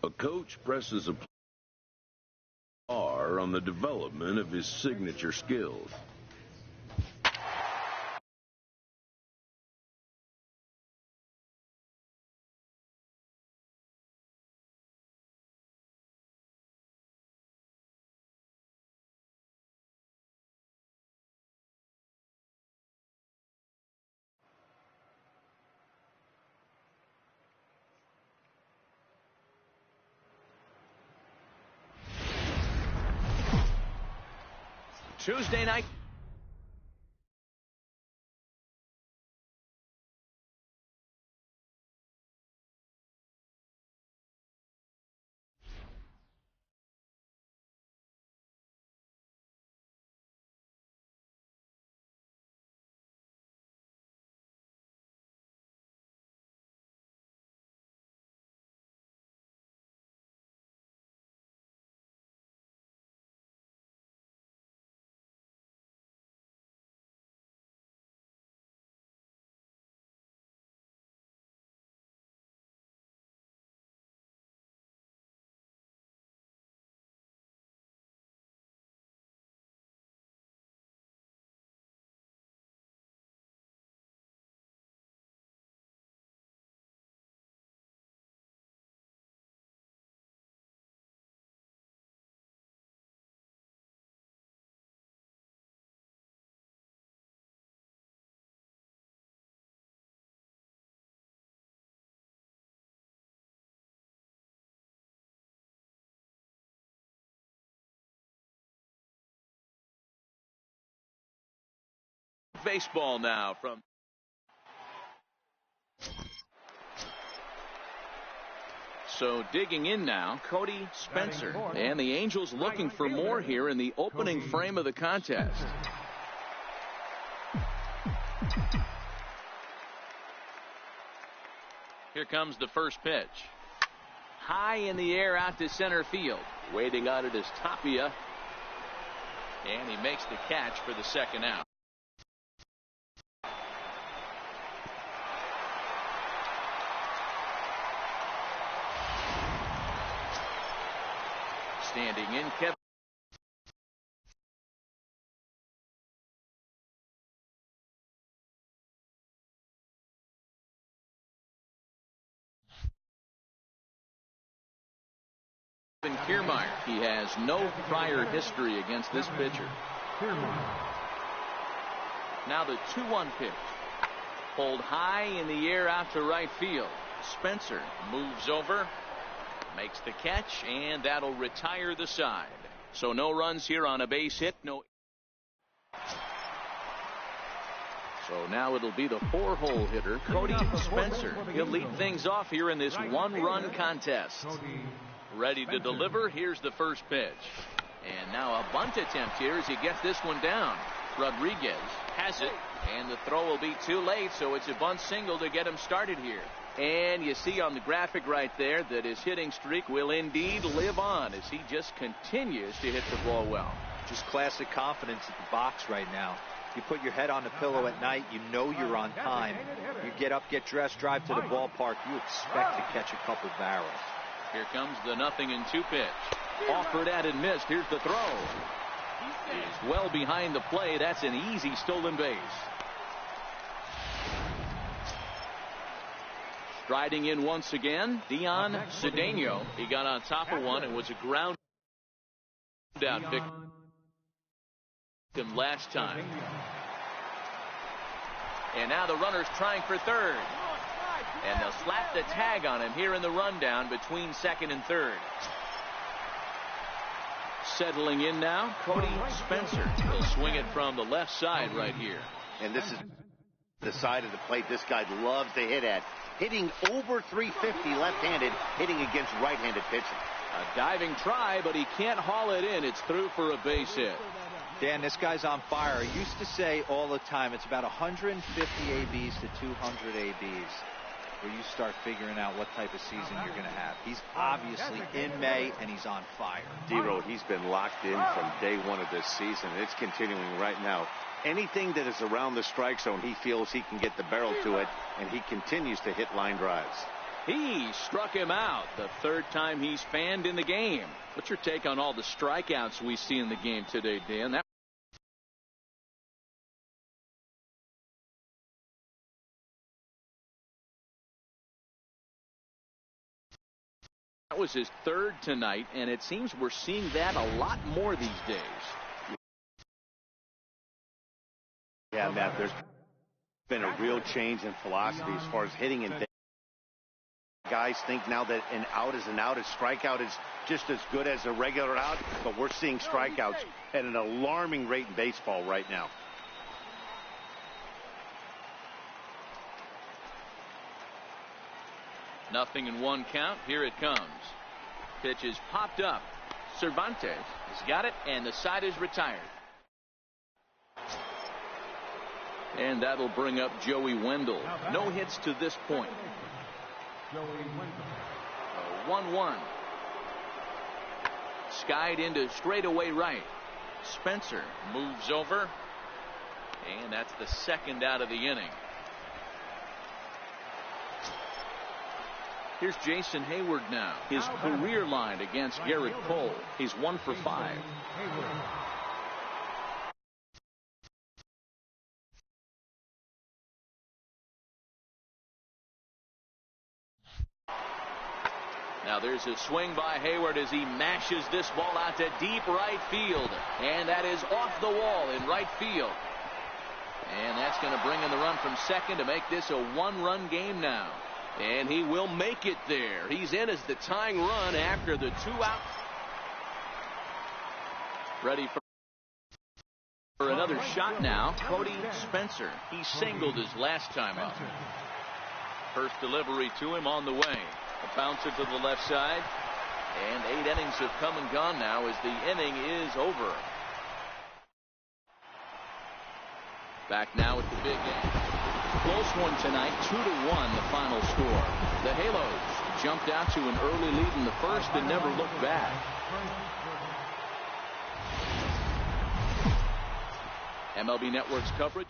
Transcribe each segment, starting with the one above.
A coach presses a player on the development of his signature skills. Tuesday night. Baseball now from digging in now, Cody Spencer, and the Angels looking for more here in the opening frame of the contest. Here comes the first pitch. High in the air out to center field. Waiting on it is Tapia, and he makes the catch for the second out. Standing in, Kevin. Kiermaier. He has no prior history against this pitcher. Now the 2-1 pitch. Pulled high in the air out to right field. Spencer moves over, makes the catch, and that'll retire the side. So no runs here on a base hit. No. So now it'll be the 4-hole hitter, Cody Spencer. He'll lead things off here in this one-run contest. Ready to deliver. Here's the first pitch. And now a bunt attempt here as he gets this one down. Rodriguez has it, and the throw will be too late, so it's a bunt single to get him started here. And you see on the graphic right there that his hitting streak will indeed live on as he just continues to hit the ball well. Just classic confidence at the box right now. You put your head on the pillow at night, you know you're on time. You get up, get dressed, drive to the ballpark, you expect to catch a couple barrels. Here comes the 0-2 pitch. Offered at and missed. Here's the throw. He's well behind the play. That's an easy stolen base. Striding in once again, Dion Cedeno. He got on top of one and was a ground out victim last time. And now the runner's trying for third. And they'll slap the tag on him here in the rundown between second and third. Settling in now, Cody Spencer. He'll swing it from the left side right here. And this is the side of the plate this guy loves to hit at. Hitting over 350 left-handed, hitting against right-handed pitching. A diving try, but he can't haul it in. It's through for a base hit. Dan, this guy's on fire. I used to say all the time it's about 150 ABs to 200 ABs where you start figuring out what type of season you're going to have. He's obviously in May, and he's on fire. D-Road, he's been locked in from day one of this season. It's continuing right now. Anything that is around the strike zone, he feels he can get the barrel to it, and he continues to hit line drives. He struck him out, the third time he's fanned in the game. What's your take on all the strikeouts we see in the game today, Dan? That was his third tonight, and it seems we're seeing that a lot more these days. Yeah, Matt, there's been a real change in philosophy as far as hitting, and guys think now that an out is an out, a strikeout is just as good as a regular out, but we're seeing strikeouts at an alarming rate in baseball right now. Nothing in one count. Here it comes. Pitch is popped up. Cervantes has got it, and the side is retired. And that'll bring up Joey Wendell. No hits to this point. 1-1. Skied into straightaway right. Spencer moves over, and that's the second out of the inning. Here's Jason Hayward now. His career line against Garrett Cole. He's 1 for 5. Now there's a swing by Hayward as he mashes this ball out to deep right field. And that is off the wall in right field. And that's going to bring in the run from second to make this a one-run game now. And he will make it there. He's in as the tying run after the 2-out. Ready for another shot now. Cody Spencer. He singled his last time up. First delivery to him on the way. A bouncer to the left side. And 8 innings have come and gone now as the inning is over. Back now at the big game. Close one tonight, 2-1 the final score. The Halos jumped out to an early lead in the first and never looked back. MLB Network's coverage.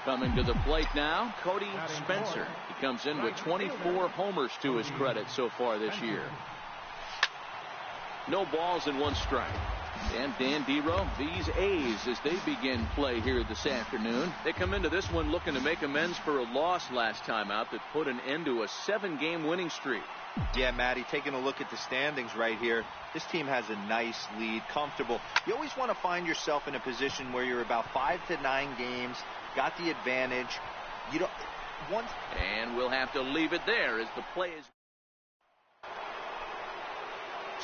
Coming to the plate now, Cody Spencer. He comes in with 24 homers to his credit so far this year. No balls and 1 strike. And Dan Dero, these A's, as they begin play here this afternoon, they come into this one looking to make amends for a loss last time out that put an end to a 7-game winning streak. Yeah, Matty, taking a look at the standings right here, this team has a nice lead, comfortable. You always want to find yourself in a position where you're about 5 to 9 games, got the advantage. You don't. And we'll have to leave it there as the play is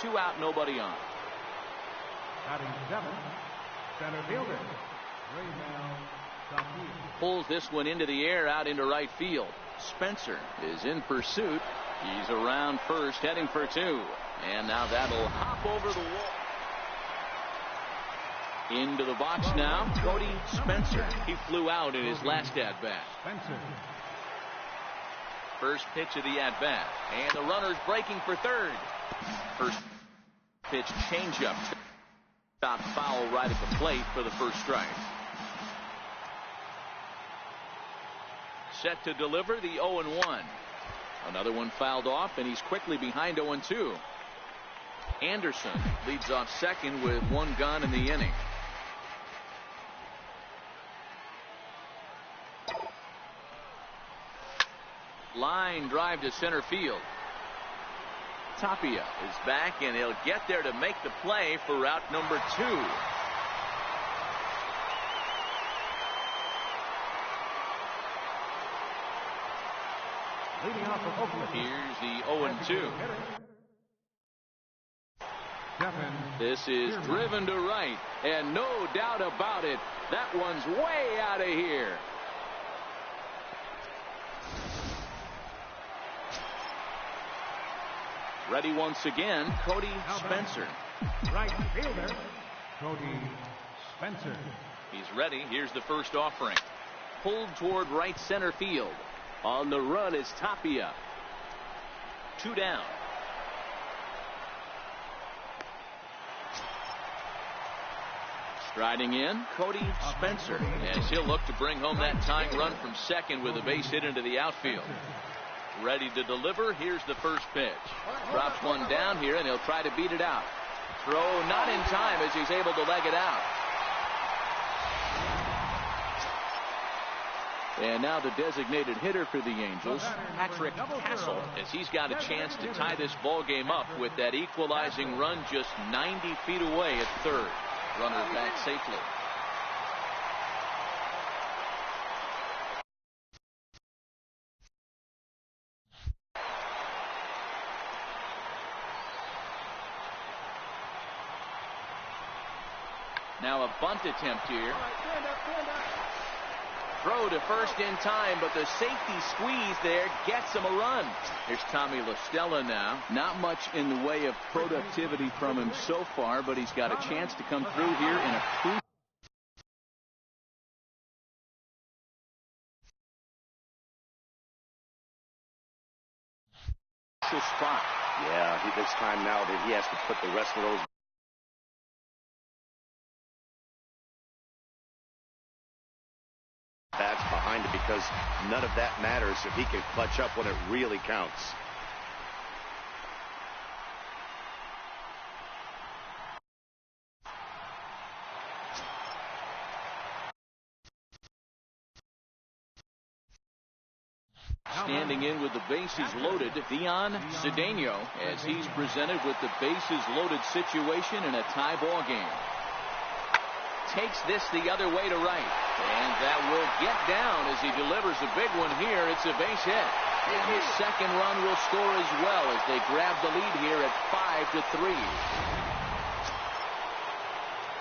2 out, nobody on. Batting 7, center fielder. Pulls this one into the air out into right field. Spencer is in pursuit. He's around first, heading for 2. And now that'll hop over the wall. Into the box now, Cody Spencer. He flew out in his last at-bat. First pitch of the at-bat. And the runner's breaking for third. First pitch changeup. Stop foul right at the plate for the first strike. Set to deliver the 0-1. Another one fouled off, and he's quickly behind 0-2. Anderson leads off second with 1 gone in the inning. Line drive to center field. Tapia is back, and he'll get there to make the play for route number 2. Here's the 0-2. This is driven to right, and no doubt about it, that one's way out of here. Ready once again, Cody Spencer. Right fielder, Cody Spencer. He's ready. Here's the first offering. Pulled toward right center field. On the run is Tapia. 2 down. Riding in, Cody Spencer, as he'll look to bring home that tying run from second with a base hit into the outfield. Ready to deliver. Here's the first pitch. Drops one down here, and he'll try to beat it out. Throw not in time as he's able to leg it out. And now the designated hitter for the Angels, Patrick Castle, as he's got a chance to tie this ball game up with that equalizing run just 90 feet away at third. Runner back safely. Now a bunt attempt here. Throw to first in time, but the safety squeeze there gets him a run. Here's Tommy La Stella now. Not much in the way of productivity from him so far, but he's got a chance to come through here in a crucial spot. Yeah, this time now that he has to put the rest of those bats behind it, because none of that matters if he can clutch up when it really counts. Standing in with the bases loaded, Dion Cedeno, as he's presented with the bases loaded situation in a tie ball game. Takes this the other way to right, and that will get down as he delivers a big one here. It's a base hit, and his second run will score as well as they grab the lead here at 5-3.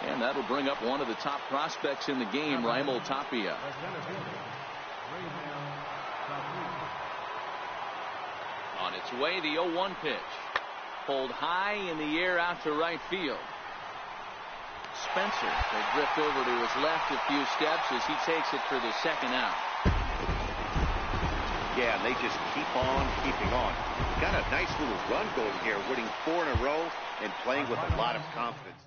And that'll bring up one of the top prospects in the game, Raimel Tapia. On its way, the 0-1 pitch. Pulled high in the air out to right field. Spencer will drift over to his left a few steps as he takes it for the second out. Yeah, they just keep on keeping on. Got a nice little run going here, winning 4 in a row and playing with a lot of confidence.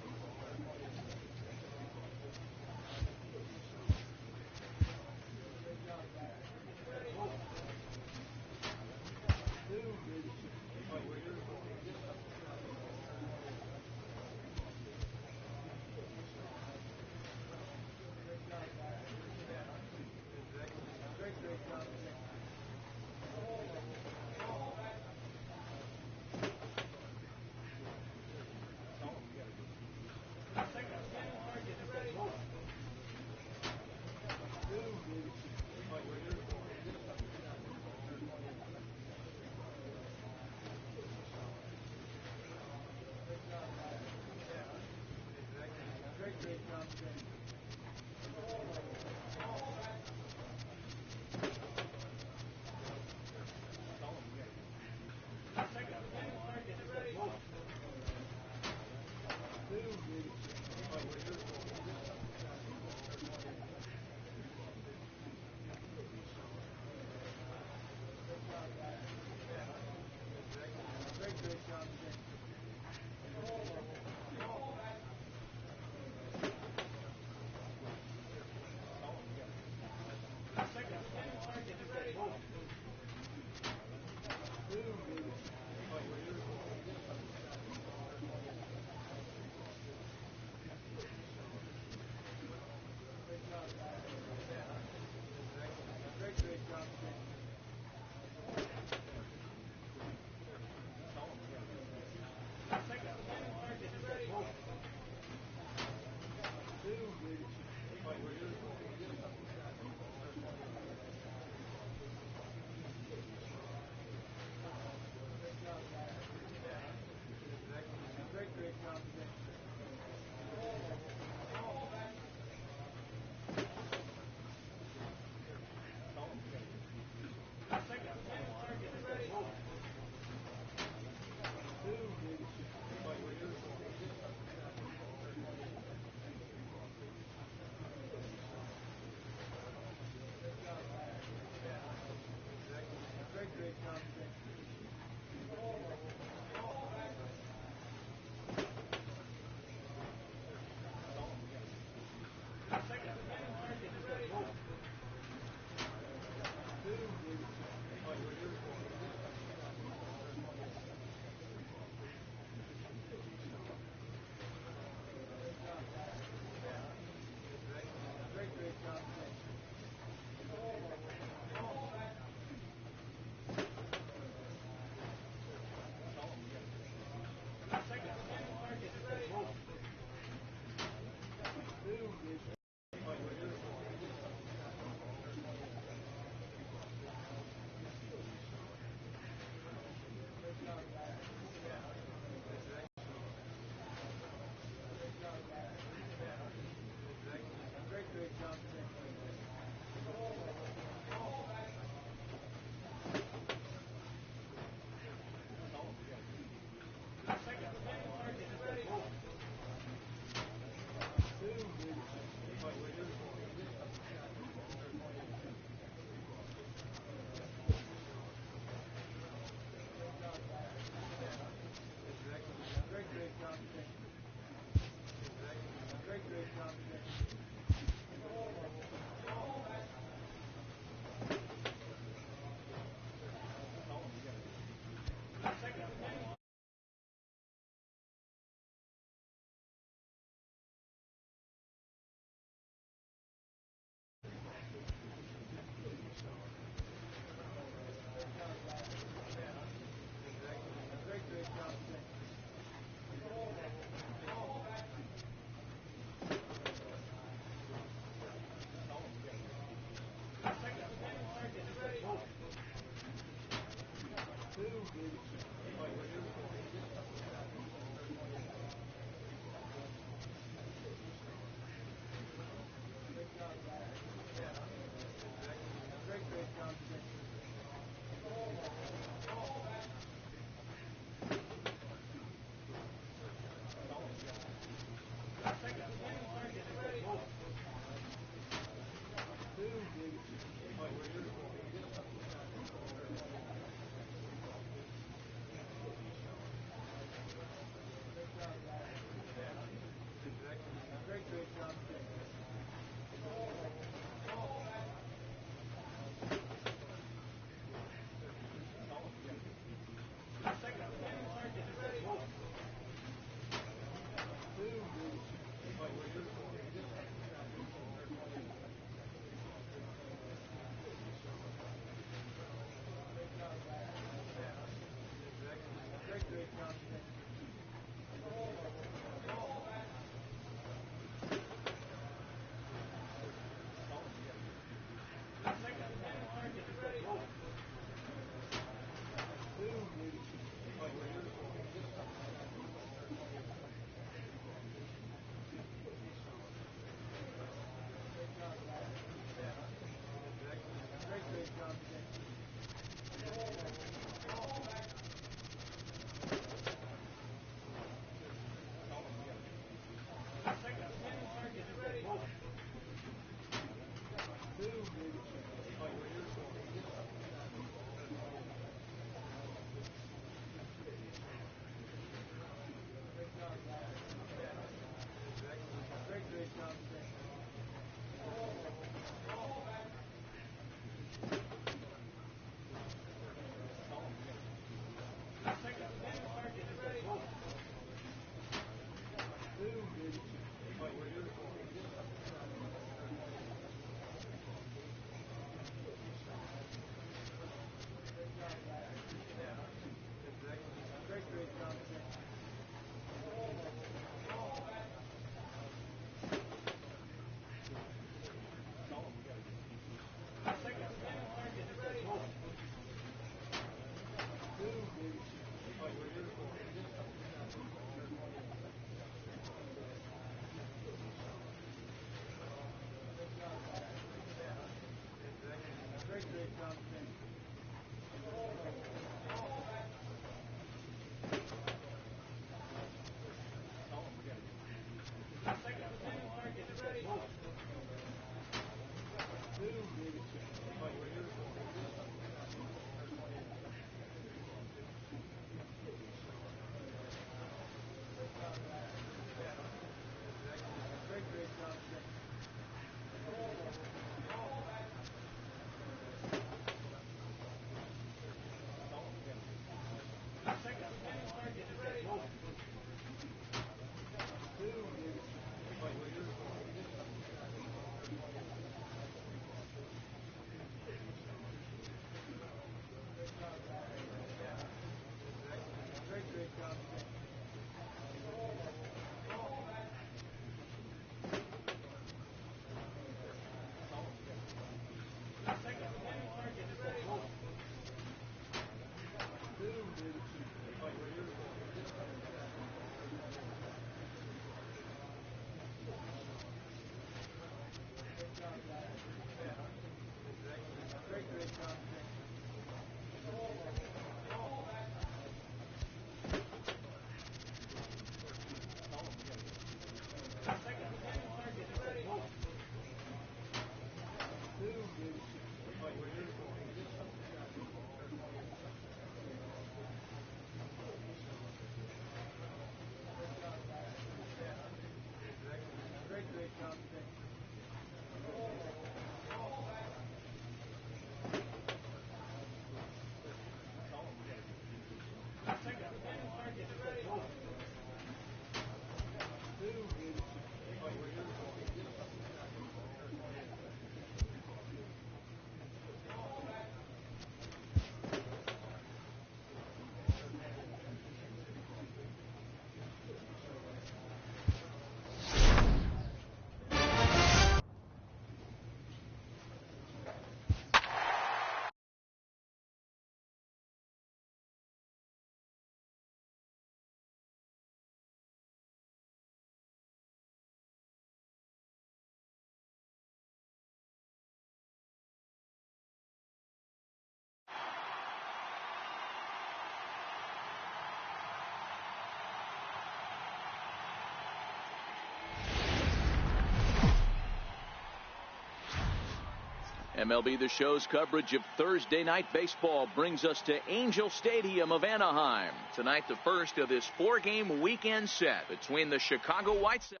MLB The Show's coverage of Thursday night baseball brings us to Angel Stadium of Anaheim. Tonight, the first of this 4-game weekend set between the Chicago White Sox.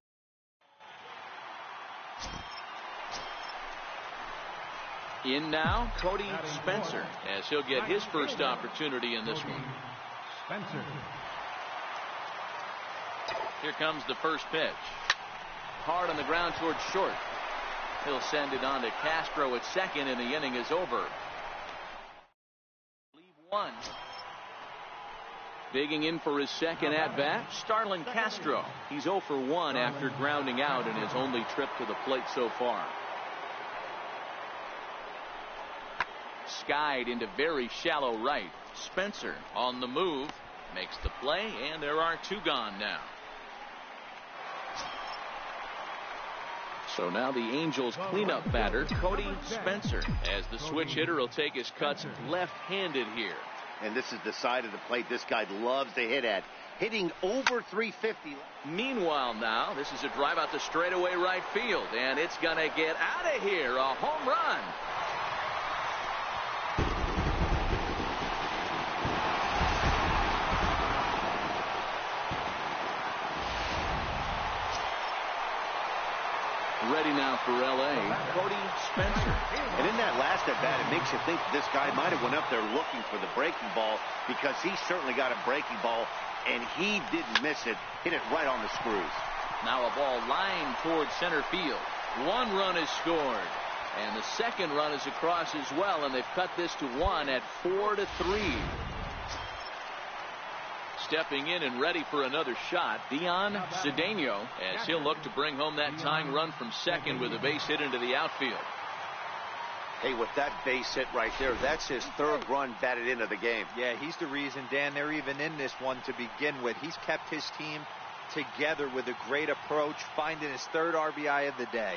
In now, Cody Spencer, as he'll get his first opportunity in this one. Spencer. Here comes the first pitch. Hard on the ground towards short. He'll send it on to Castro at second, and the inning is over. Leave one. Digging in for his second at-bat, Starlin Castro. He's 0 for 1 after grounding out in his only trip to the plate so far. Skied into very shallow right. Spencer on the move. Makes the play, and there are 2 gone now. So now the Angels cleanup batter, Cody Spencer, as the switch hitter will take his cuts left-handed here. And this is the side of the plate this guy loves to hit at. Hitting over 350. Meanwhile now, this is a drive out to straightaway right field, and it's going to get out of here. A home run. Ready now for L.A., Cody Spencer. And in that last at-bat, it makes you think this guy might have went up there looking for the breaking ball, because he certainly got a breaking ball, and he didn't miss it. Hit it right on the screws. Now a ball lined towards center field. 1 run is scored, and the second run is across as well, and they've cut this to 1 at 4-3. Stepping in and ready for another shot, Dion Cedeno, as he'll look to bring home that tying run from second with a base hit into the outfield. Hey, with that base hit right there, that's his 3rd run batted into the game. Yeah, he's the reason, Dan, they're even in this one to begin with. He's kept his team together with a great approach, finding his 3rd RBI of the day.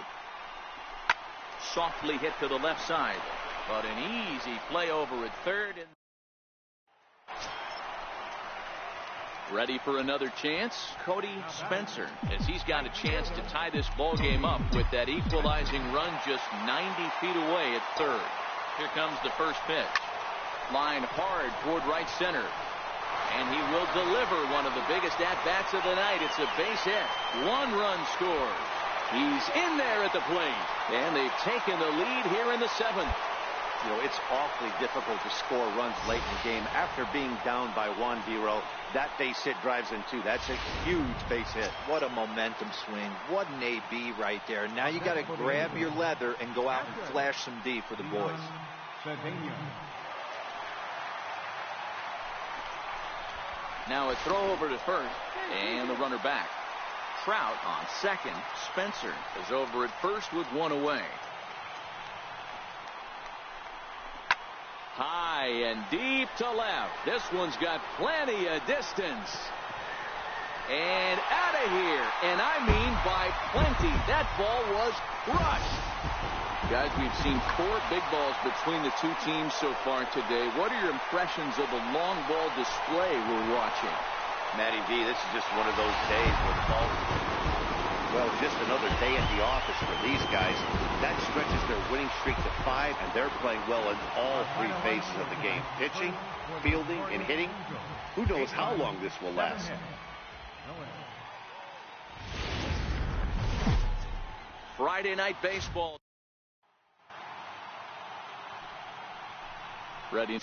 Softly hit to the left side, but an easy play over at third. Ready for another chance, Cody Spencer, as he's got a chance to tie this ball game up with that equalizing run just 90 feet away at third. Here comes the first pitch. Line hard toward right center, and he will deliver one of the biggest at-bats of the night. It's a base hit. 1 run scored. He's in there at the plate, and they've taken the lead here in the 7th. You know, it's awfully difficult to score runs late in the game after being down by 1-0. That base hit drives in 2. That's a huge base hit. What a momentum swing. What an AB right there. Now you got to grab your leather and go out and flash some D for the boys. Now a throw over to first, and the runner back. Trout on second. Spencer is over at first with 1 away. High and deep to left. This one's got plenty of distance. And out of here. And I mean by plenty. That ball was crushed. Guys, we've seen 4 big balls between the 2 teams so far today. What are your impressions of the long ball display we're watching? Matty V, this is just one of those days where the ball, well, just another day at the office for these guys. That stretches their winning streak to 5, and they're playing well in all 3 phases of the game. Pitching, fielding, and hitting. Who knows how long this will last. Friday Night Baseball. Ready.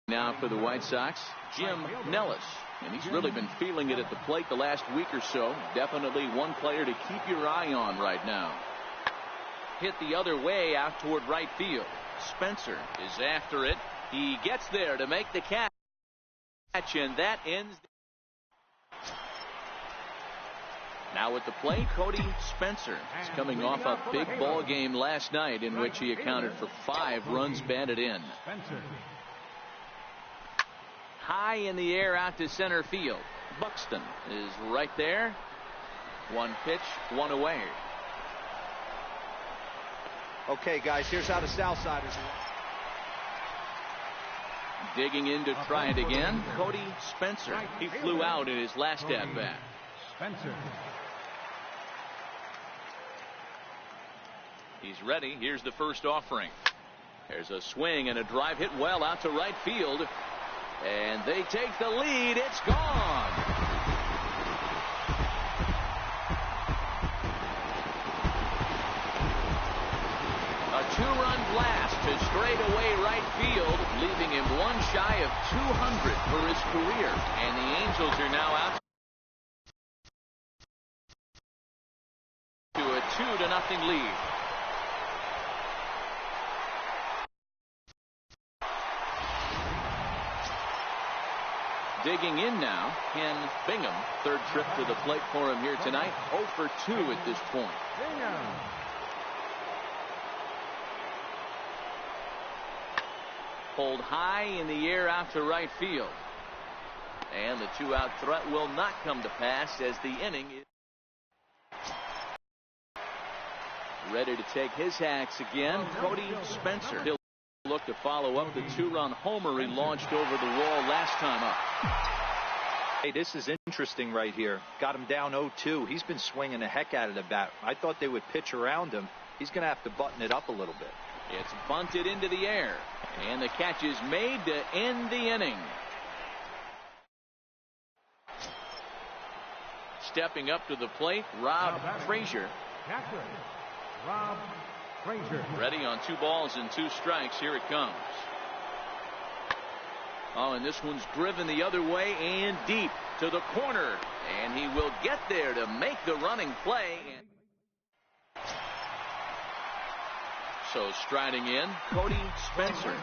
Now for the White Sox, Jim Nellis. And he's really been feeling it at the plate the last week or so. Definitely one player to keep your eye on right now. Hit the other way out toward right field. Spencer is after it. He gets there to make the catch, and that ends. Now at the plate, Cody Spencer is coming off a big ball game last night in which he accounted for 5 runs batted in. High in the air out to center field. Buxton is right there. 1 pitch, 1 away. Okay, guys, here's how the Southsiders. Digging in to try it again, Cody Spencer. He flew out in his last at-bat. Spencer. He's ready. Here's the first offering. There's a swing and a drive hit well out to right field. And they take the lead. It's gone. A 2-run blast to straightaway right field, leaving him 1 shy of 200 for his career. And the Angels are now out to a 2-0 lead. Digging in now, Ken Bingham. 3rd trip to the plate for him here tonight. 0 for 2 at this point. Bingham. Pulled high in the air out to right field. And the 2-out threat will not come to pass as the inning is ready to take his hacks again. Cody Spencer. He'll look to follow up the 2-run homer he launched over the wall last time up. Hey, this is interesting right here. Got him down 0-2. He's been swinging the heck out of the bat. I thought they would pitch around him. He's going to have to button it up a little bit. It's bunted into the air. And the catch is made to end the inning. Stepping up to the plate, Rob Frazier. Catcher, Rob Frazier. Ready on 2 balls and 2 strikes. Here it comes. Oh, and this one's driven the other way and deep to the corner. And he will get there to make the running play. So striding in, Cody Spencer.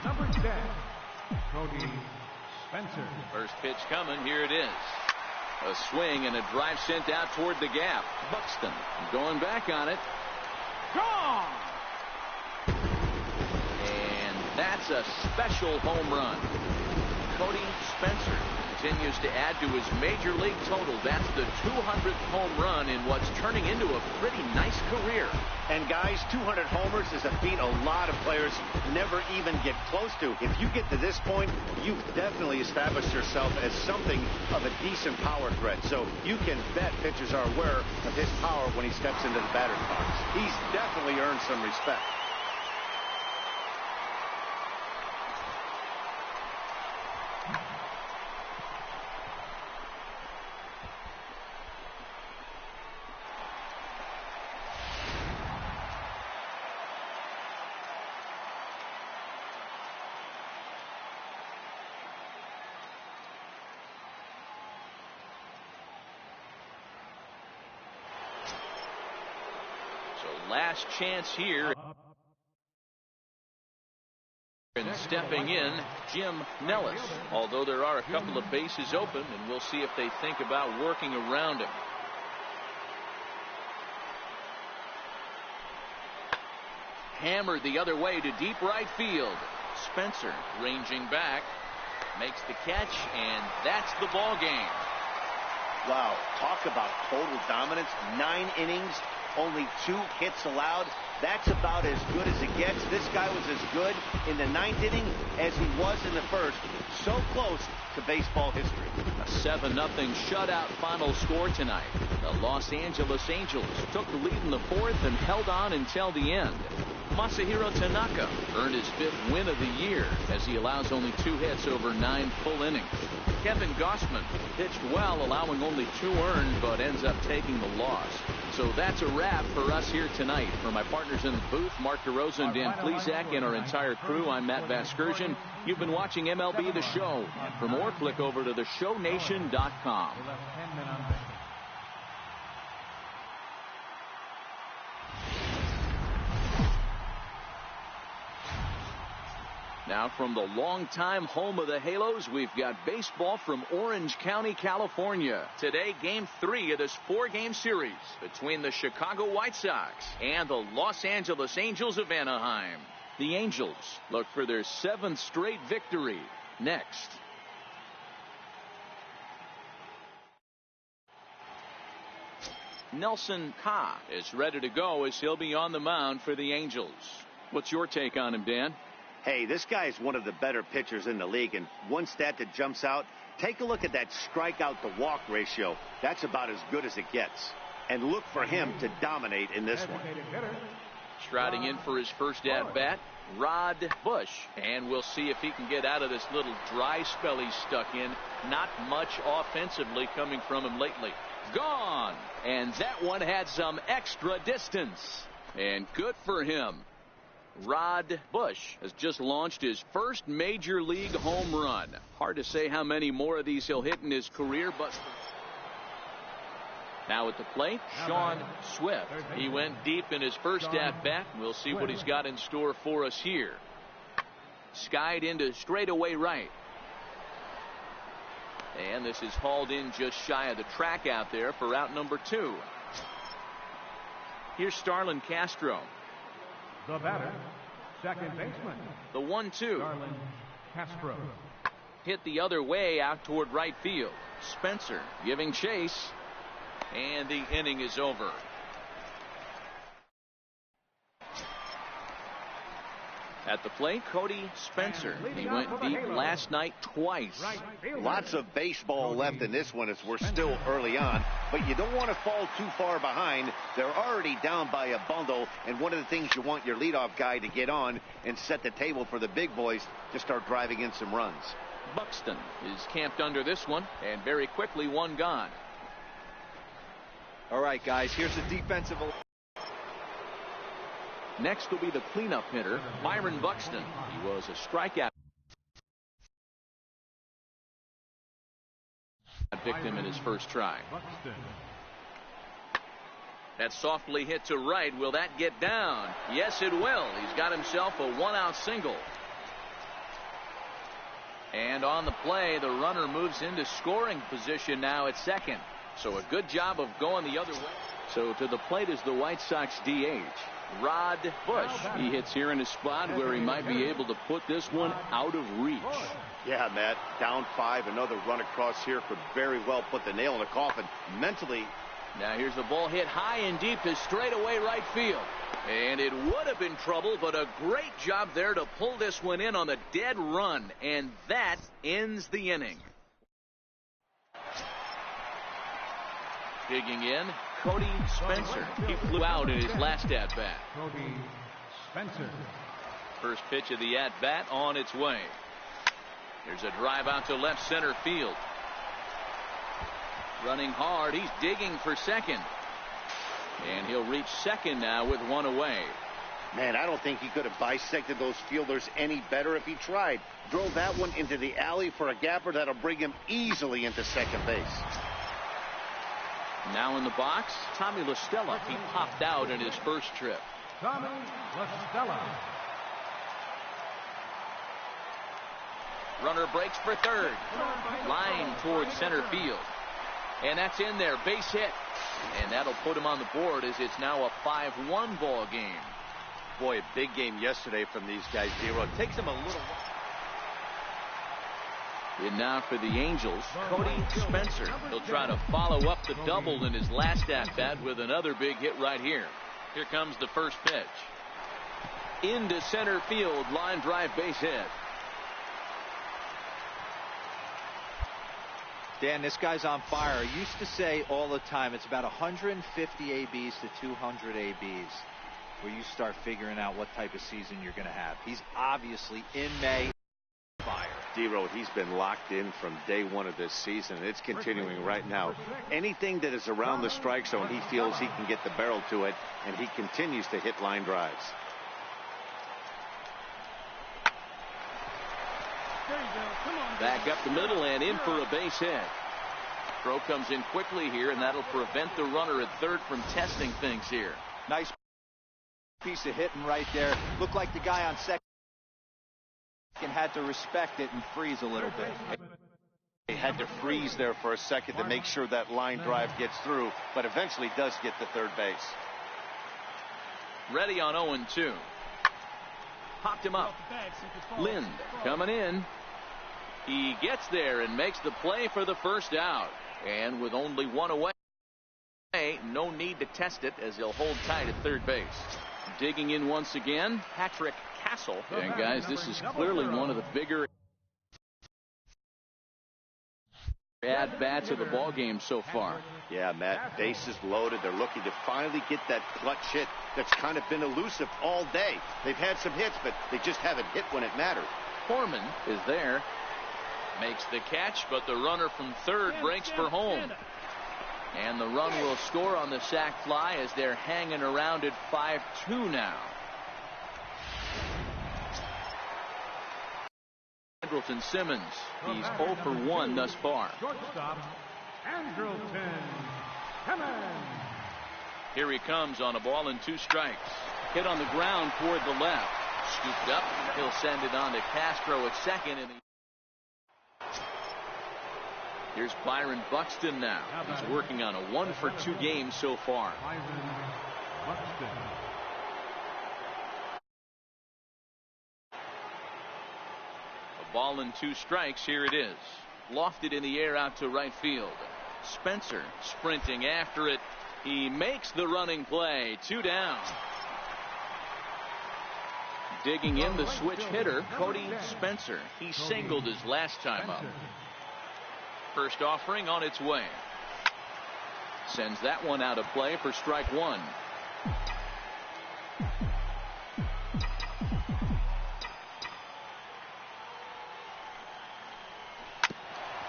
Number 10, Cody Spencer. First pitch coming. Here it is. A swing and a drive sent out toward the gap. Buxton going back on it. Gone! And that's a special home run. Cody Spencer continues to add to his major league total. That's the 200th home run in what's turning into a pretty nice career. And guys, 200 homers is a feat a lot of players never even get close to. If you get to this point, you've definitely established yourself as something of a decent power threat. So you can bet pitchers are aware of his power when he steps into the batter's box. He's definitely earned some respect. Last chance here. And stepping in, Jim Nellis. Although there are a couple of bases open, and we'll see if they think about working around him. Hammered the other way to deep right field. Spencer ranging back, makes the catch, and that's the ball game. Wow, talk about total dominance. 9 innings, only 2 hits allowed. That's about as good as it gets. This guy was as good in the 9th inning as he was in the 1st. So close to baseball history. A 7-0 shutout final score tonight. The Los Angeles Angels took the lead in the 4th and held on until the end. Masahiro Tanaka earned his 5th win of the year as he allows only 2 hits over 9 full innings. Kevin Gossman pitched well, allowing only 2 earned, but ends up taking the loss. So that's a wrap for us here tonight. For my partners in the booth, Mark DeRosa and Dan Plesac, and our entire crew, I'm Matt Vasgersian. You've been watching MLB The Show. And for more, click over to theshownation.com. Now from the longtime home of the Halos, we've got baseball from Orange County, California. Today, Game 3 of this 4-game series between the Chicago White Sox and the Los Angeles Angels of Anaheim. The Angels look for their 7th straight victory next. Nelson Ka is ready to go as he'll be on the mound for the Angels. What's your take on him, Dan? Hey, this guy is one of the better pitchers in the league, and one stat that jumps out, take a look at that strikeout to walk ratio. That's about as good as it gets. And look for him to dominate in this one. Striding in for his first at-bat, Rod Bush. And we'll see if he can get out of this little dry spell he's stuck in. Not much offensively coming from him lately. Gone! And that one had some extra distance. And good for him. Rod Bush has just launched his first major league home run. Hard to say how many more of these he'll hit in his career, but now at the plate, Sean Swift. He went deep in his first at-bat. We'll see what he's got in store for us here. Skied into straightaway right. And this is hauled in just shy of the track out there for out number 2. Here's Starlin Castro. The batter, second baseman. The 1-2. Starlin Castro. Hit the other way out toward right field. Spencer giving chase. And the inning is over. At the plate, Cody Spencer. He went deep last night twice. Lots of baseball left in this one as we're still early on, but you don't want to fall too far behind. They're already down by a bundle, and one of the things you want your leadoff guy to get on and set the table for the big boys to start driving in some runs. Buxton is camped under this one, and very quickly one gone. All right, guys, here's the defensive. Next will be the cleanup hitter, Byron Buxton. He was a strikeout victim in his first try. That softly hit to right. Will that get down? Yes, it will. He's got himself a 1-out single. And on the play, the runner moves into scoring position now at second. So a good job of going the other way. So to the plate is the White Sox DH, Rod Bush. He hits here in a spot where he might be able to put this one out of reach. Yeah, Matt, down 5, another run across here could very well put the nail in the coffin. Mentally. Now here's the ball hit high and deep to straightaway right field. And it would have been trouble, but a great job there to pull this one in on the dead run. And that ends the inning. Digging in, Cody Spencer. He flew out in his last at-bat. Cody Spencer. First pitch of the at-bat on its way. There's a drive out to left center field. Running hard, he's digging for second. And he'll reach second now with one away. Man, I don't think he could have bisected those fielders any better if he tried. Drove that one into the alley for a gapper that'll bring him easily into second base. Now in the box, Tommy La Stella. He popped out in his first trip. Tommy La Stella. Runner breaks for third. Line towards center field. And that's in there. Base hit. And that'll put him on the board as it's now a 5-1 ball game. Boy, a big game yesterday from these guys, Dero. It takes them a little while. And now for the Angels, Cody Spencer. He'll try to follow up the double in his last at-bat with another big hit right here. Here comes the first pitch. Into center field, line drive, base hit. Dan, this guy's on fire. I used to say all the time it's about 150 ABs to 200 ABs where you start figuring out what type of season you're going to have. He's obviously in May. Fire. Dero, he's been locked in from day one of this season. It's continuing right now. Anything that is around the strike zone, he feels he can get the barrel to it, and he continues to hit line drives. Back up the middle and in for a base hit. Throw comes in quickly here, and that'll prevent the runner at third from testing things here. Nice piece of hitting right there. Looked like the guy on second had to respect it and freeze a little bit. He had to freeze there for a second to make sure that line drive gets through, but eventually does get to third base. Ready on 0-2. Popped him up. Lind coming in. He gets there and makes the play for the first out. And with only one away, no need to test it as he'll hold tight at third base. Digging in once again, Patrick Castle. And guys, this is clearly one of the bigger at-bats of the ball game so far. Yeah, Matt, bases loaded. They're looking to finally get that clutch hit that's kind of been elusive all day. They've had some hits, but they just haven't hit when it mattered. Foreman is there. Makes the catch, but the runner from third breaks for home. And the run will score on the sac fly as they're hanging around at 5-2 now. Andrelton Simmons, he's 0 for 1 thus far. Shortstop, Andrelton Simmons. Here he comes on a ball and 2 strikes. Hit on the ground toward the left. Scooped up. He'll send it on to Castro at second. And here's Byron Buxton now. He's working on a 1 for 2 game so far. Byron Buxton. A ball and 2 strikes. Here it is. Lofted in the air out to right field. Spencer sprinting after it. He makes the running play. 2 down. Digging in the switch hitter, Cody Spencer. He singled his last time up. First offering on its way. Sends that one out of play for strike 1.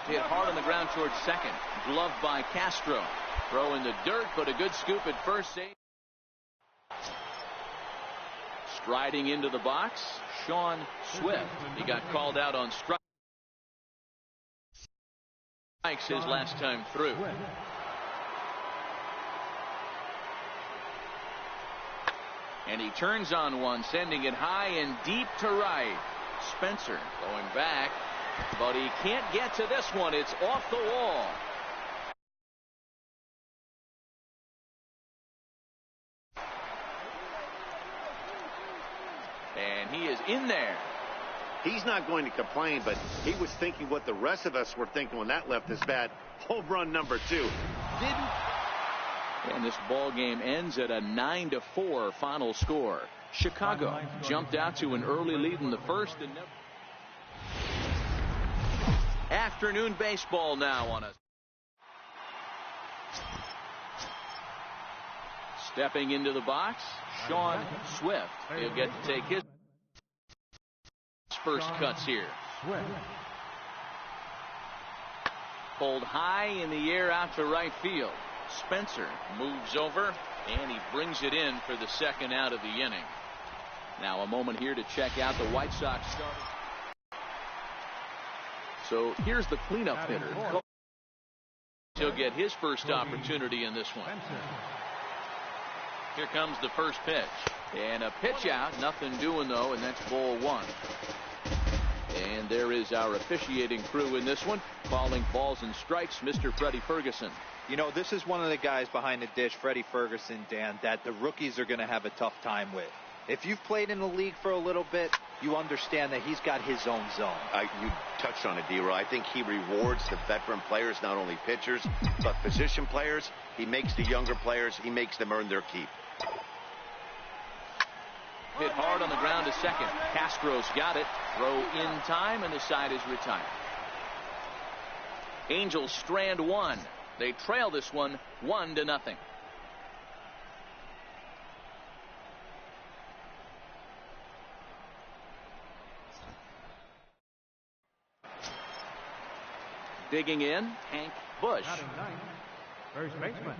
Hit hard on the ground towards second. Gloved by Castro. Throw in the dirt, but a good scoop at first. Save. Striding into the box, Sean Swift. He got called out on strikes his last time through. And he turns on one, sending it high and deep to right. Spencer going back, but he can't get to this one. It's off the wall. And he is in there. He's not going to complain, but he was thinking what the rest of us were thinking when that left his bat. Home run number 2. And this ball game ends at a 9-4 final score. Chicago jumped out to an early lead in the first. And afternoon baseball now on us. Stepping into the box, Sean Swift. He'll get to take his first cuts here. Pulled high in the air out to right field. Spencer moves over and he brings it in for the second out of the inning. Now a moment here to check out the White Sox starting. So here's the cleanup hitter. He'll get his first opportunity in this one. Here comes the first pitch. And a pitch out. Nothing doing, though, and that's ball one. And there is our officiating crew in this one, calling balls and strikes, Mr. Freddie Ferguson. You know, this is one of the guys behind the dish, Freddie Ferguson, Dan, that the rookies are going to have a tough time with. If you've played in the league for a little bit, you understand that he's got his own zone. You touched on it, D-Roy. I think he rewards the veteran players, not only pitchers, but position players. He makes the younger players, he makes them earn their keep. Hit hard on the ground to second. Castro's got it. Throw in time, and the side is retired. Angels strand one. They trail this one 1-0. Digging in, Hank Bush. First baseman,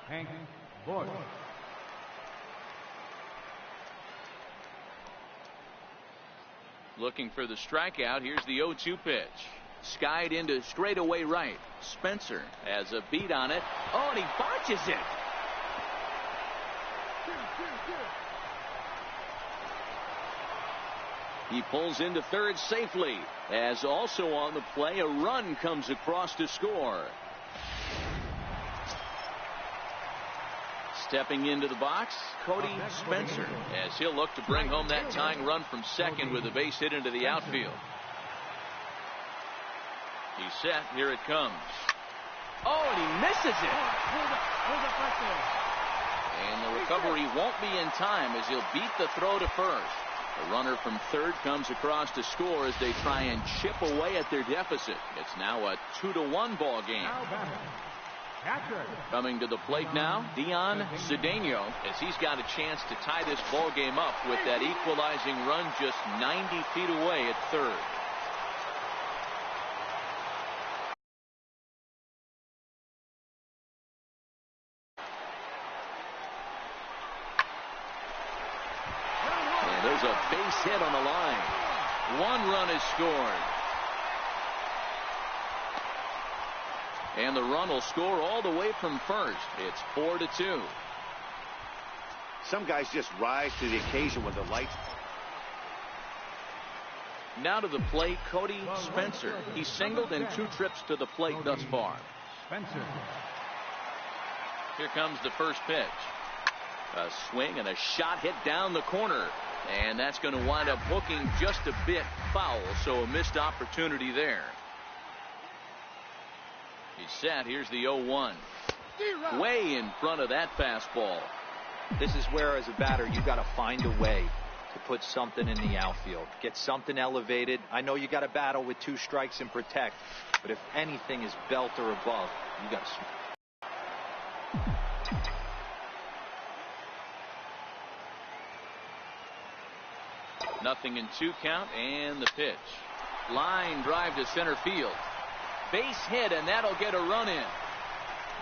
Hank Bush. Looking for the strikeout. Here's the 0-2 pitch. Skied into straightaway right. Spencer has a beat on it. Oh, and he botches it. He pulls into third safely. As also on the play, a run comes across to score. Stepping into the box, Cody Spencer, as he'll look to bring home that tying run from second with a base hit into the outfield. He's set. Here it comes. Oh, and he misses it. And the recovery won't be in time as he'll beat the throw to first. The runner from third comes across to score as they try and chip away at their deficit. It's now a 2-1 ball game. Coming to the plate now, Dion Cedeno, as he's got a chance to tie this ball game up with that equalizing run just 90 feet away at third. And there's a base hit on the line. One run is scored. And the run will score all the way from first. It's 4-2. Some guys just rise to the occasion when the lights. Now to the plate, Cody Spencer. He's singled in 2 trips to the plate thus far. Spencer. Here comes the first pitch. A swing and a shot hit down the corner. And that's going to wind up hooking just a bit foul, so a missed opportunity there. He's set. Here's the 0-1. Way in front of that fastball. This is where, as a batter, you got to find a way to put something in the outfield. Get something elevated. I know you got to battle with 2 strikes and protect, but if anything is belt or above, you got to. Nothing in 2 count, and the pitch. Line drive to center field. Base hit, and that'll get a run in.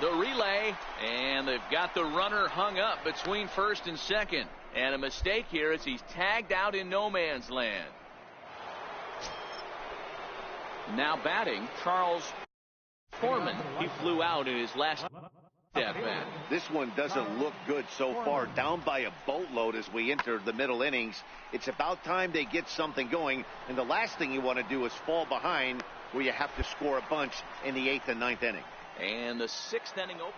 The relay, and they've got the runner hung up between first and second. And a mistake here as he's tagged out in no man's land. Now batting, Charles Foreman. He flew out in his last at-bat. This one doesn't look good so far. Down by a boatload as we enter the middle innings. It's about time they get something going. And the last thing you want to do is fall behind where you have to score a bunch in the 8th and 9th inning. And the 6th inning open.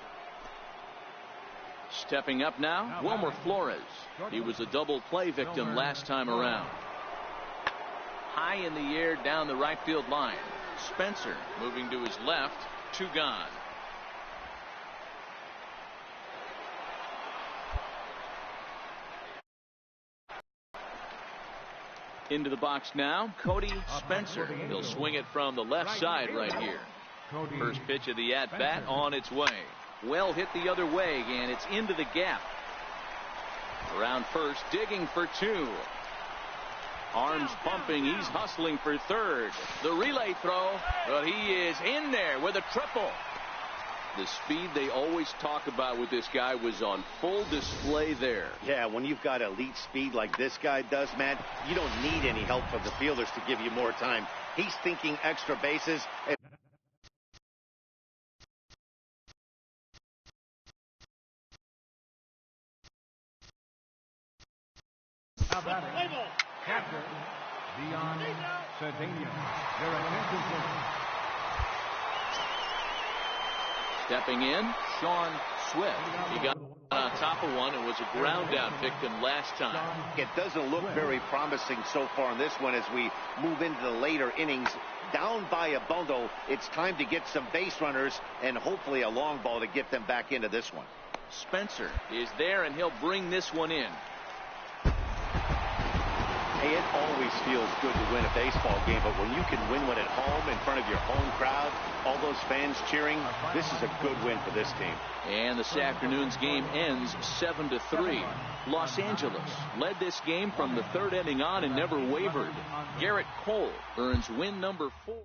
Stepping up now, Wilmer Flores. He was a double play victim last time around. High in the air down the right field line. Spencer moving to his left. 2 gone. Into the box now, Cody Spencer. He'll swing it from the left side right here. First pitch of the at-bat on its way. Well hit the other way, and it's into the gap. Around first, digging for 2. Arms pumping, he's hustling for third. The relay throw, but he is in there with a triple. The speed they always talk about with this guy was on full display there. Yeah, when you've got elite speed like this guy does, Matt, you don't need any help from the fielders to give you more time. He's thinking extra bases. Now batting, catcher, Dion Cedeno. Your attention, please. Stepping in, Sean Swift. He got on top of one and was a ground down victim last time. It doesn't look very promising so far in this one as we move into the later innings. Down by a bundle, it's time to get some base runners and hopefully a long ball to get them back into this one. Spencer is there, and he'll bring this one in. Hey, it always feels good to win a baseball game, but when you can win one at home in front of your home crowd, all those fans cheering, this is a good win for this team. And this afternoon's game ends 7-3. Los Angeles led this game from the third inning on and never wavered. Garrett Cole earns win number 4.